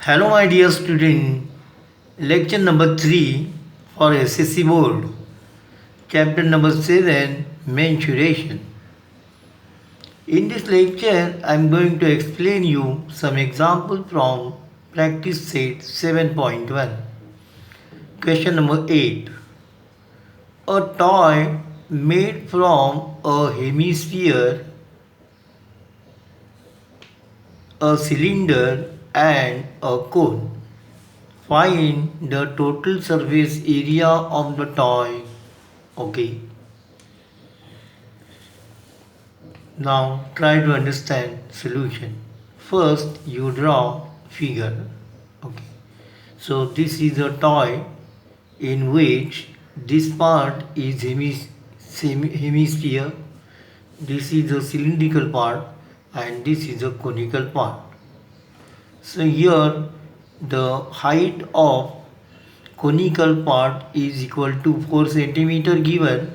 Hello, my dear student. Lecture number 3 for SSC Board. Chapter number 7 Mensuration. In this lecture, I am going to explain you some example from practice set 7.1. Question number 8. A toy made from a hemisphere, a cylinder, and a cone. Find the total surface area of the toy. Okay. Now try to understand solution. First you draw figure. Okay. So this is a toy in which this part is hemisphere, this is a cylindrical part, and this is a conical part. So here the height of conical part is equal to 4 centimeter given.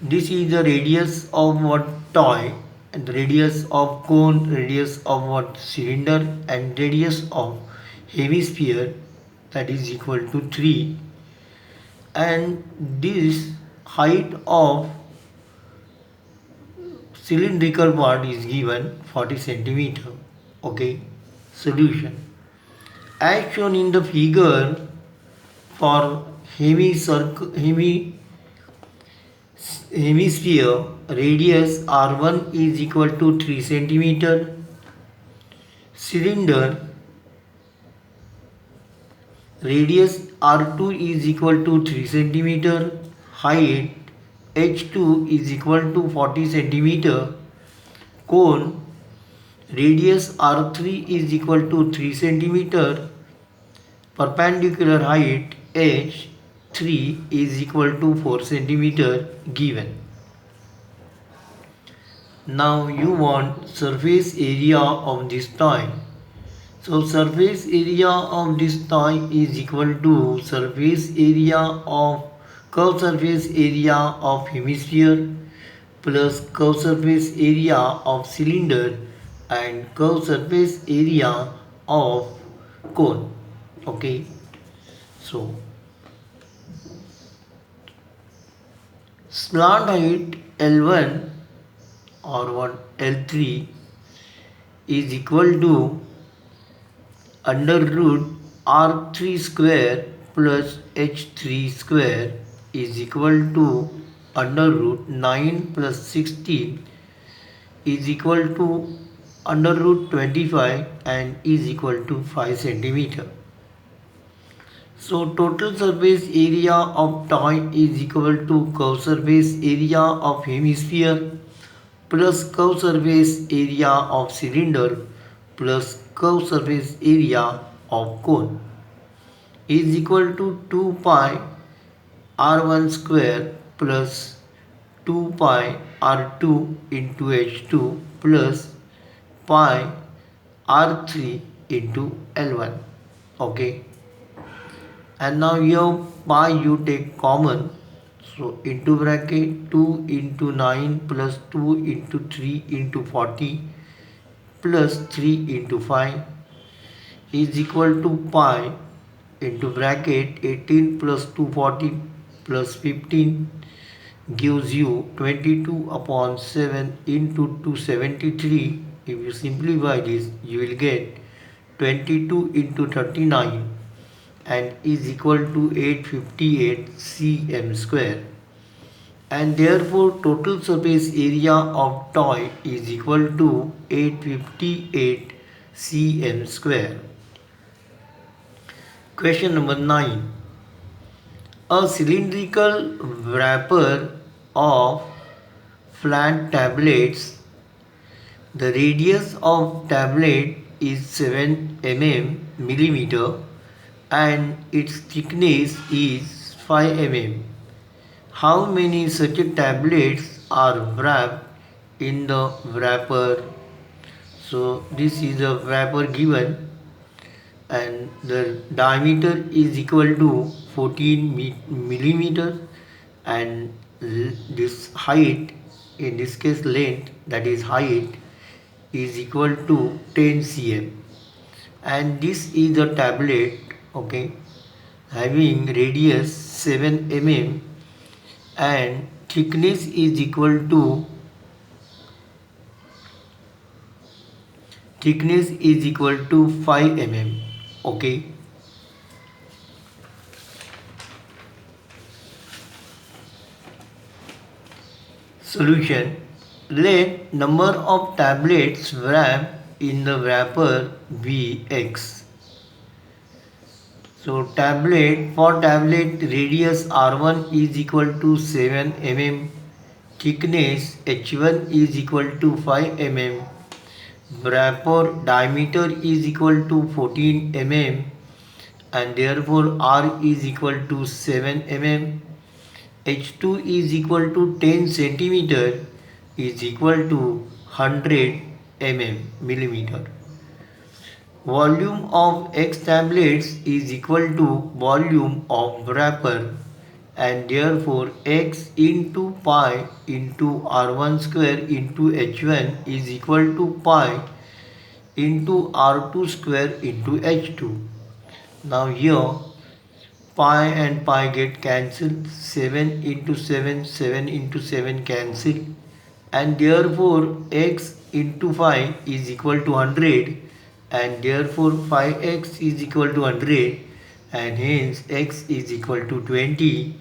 This is the radius of what toy, and the radius of cone, radius of what cylinder, and radius of hemisphere, that is equal to 3, and this height of cylindrical part is given 40 centimeter. Okay. Solution. As shown in the figure, for hemisphere, radius R1 is equal to 3 centimeter. Cylinder, radius R2 is equal to 3 centimeter. Height H2 is equal to 40 centimeter. Cone, radius R3 is equal to 3 centimeter. Perpendicular height H3 is equal to 4 centimeter given. Now you want surface area of this toy. So surface area of this toy is equal to surface area of curved surface area of hemisphere plus curved surface area of cylinder and curved surface area of cone. Okay. So slant height L1 or what L3 is equal to under root R3 square plus H3 square is equal to under root 9 plus 16 is equal to under root 25 and is equal to 5 centimeter. So total surface area of toy is equal to curved surface area of hemisphere plus curved surface area of cylinder plus curved surface area of cone is equal to 2 pi r1 square plus 2 pi r2 into h2 plus pi r3 into L1. Okay. And now here pi you take common, so into bracket 2 into 9 plus 2 into 3 into 40 plus 3 into 5 is equal to pi into bracket 18 plus 240 plus 15 gives you 22 upon 7 into 273. If you simplify this, you will get 22 into 39 and is equal to 858 cm square, and therefore total surface area of toy is equal to 858 cm square. Question number 9. A cylindrical wrapper of flat tablets. The radius of tablet is 7 millimeter and its thickness is 5 mm. How many such tablets are wrapped in the wrapper? So this is a wrapper given and the diameter is equal to 14 millimeter and this height, in this case length, that is height, is equal to 10 cm, and this is the tablet, okay, having radius 7 mm and thickness is equal to 5 mm, okay. Solution. Let number of tablets wrapped in the wrapper be x. So tablet radius r1 is equal to 7 mm, thickness h1 is equal to 5 mm, wrapper diameter is equal to 14 mm, and therefore r is equal to 7 mm. H2 is equal to 10 centimeter is equal to 100 millimeter. Volume of X tablets is equal to volume of wrapper, and therefore X into pi into R1 square into H1 is equal to pi into R2 square into H2. Now here pi and pi get cancelled, 7 into 7, 7 into 7 cancel, and therefore x into 5 is equal to 100, and therefore 5x is equal to 100, and hence x is equal to 20,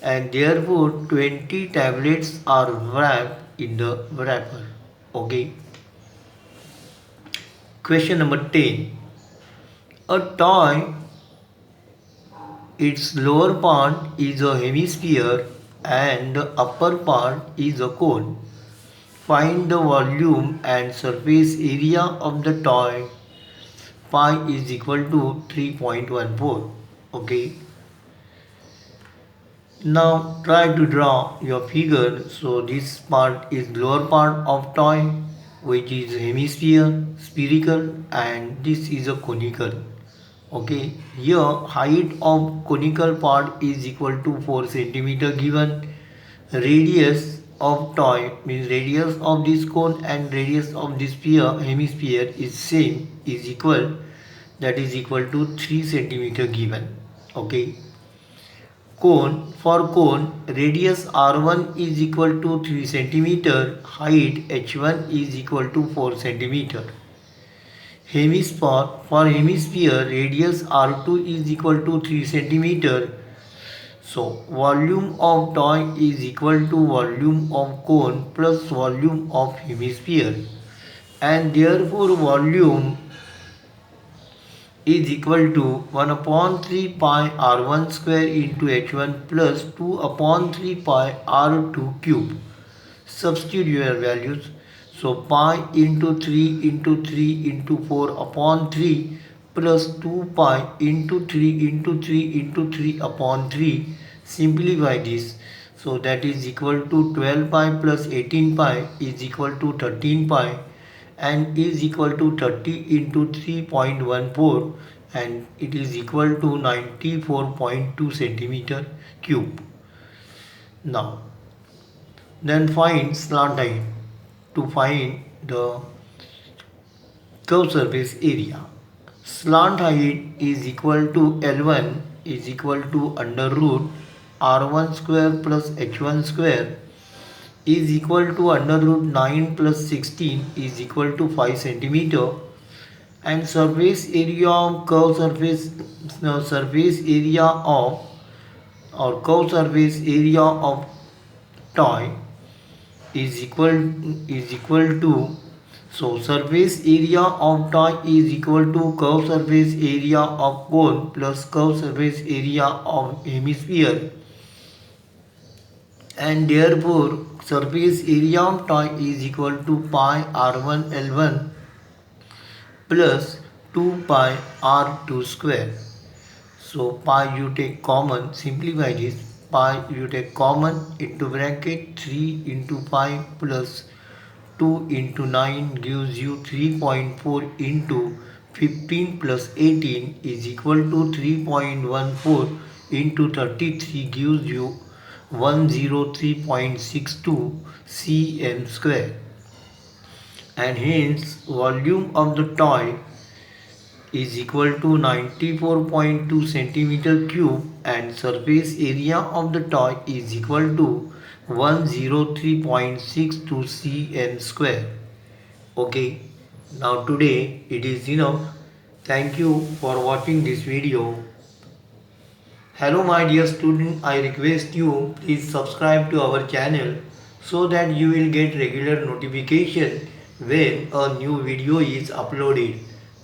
and therefore 20 tablets are wrapped in the wrapper, okay. Question number 10. A toy, its lower part is a hemisphere and the upper part is a cone. Find the volume and surface area of the toy. Pi is equal to 3.14. Okay. Now try to draw your figure. So this part is lower part of toy, which is hemisphere, spherical, and this is a conical. Okay, here height of conical part is equal to 4 centimeter given. Radius of toy means radius of this cone and radius of this hemisphere is same, is equal, that is equal to 3 centimeter given. Okay, cone, for cone radius r1 is equal to 3 centimeter, height h1 is equal to 4 centimeter. Hemisphere, for hemisphere radius r2 is equal to 3 centimeter. So volume of toy is equal to volume of cone plus volume of hemisphere, and therefore volume is equal to 1 upon 3 pi r1 square into h1 plus 2 upon 3 pi r2 cube. Substitute your values. So pi into 3 into 3 into 4 upon 3 plus 2 pi into 3 into 3 into 3 upon 3. Simplify this. So that is equal to 12 pi plus 18 pi is equal to 13 pi and is equal to 30 into 3.14, and it is equal to 94.2 centimeter cube. Now then find slant height. To find the curved surface area, slant height is equal to L1 is equal to under root R1 square plus H1 square is equal to under root 9 plus 16 is equal to 5 centimeter, and surface area of curved surface, surface area of or curved surface area of toy is equal to, so surface area of toy is equal to curved surface area of cone plus curved surface area of hemisphere, and therefore surface area of toy is equal to pi r1 l1 plus 2 pi r2 square. So pi you take common, simplify this. Pi you take common, into bracket 3 into 5 plus 2 into 9 gives you 3.4 into 15 plus 18 is equal to 3.14 into 33 gives you 103.62 cm square, and hence volume of the toy is equal to 94.2 centimeter cube and surface area of the toy is equal to 103.62 cm square. Okay, now today it is enough. Thank you for watching this video. Hello my dear student, I request you please subscribe to our channel so that you will get regular notification when a new video is uploaded.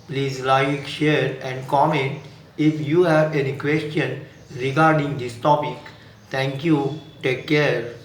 Please like, share and comment if you have any question regarding this topic. Thank you. Take care.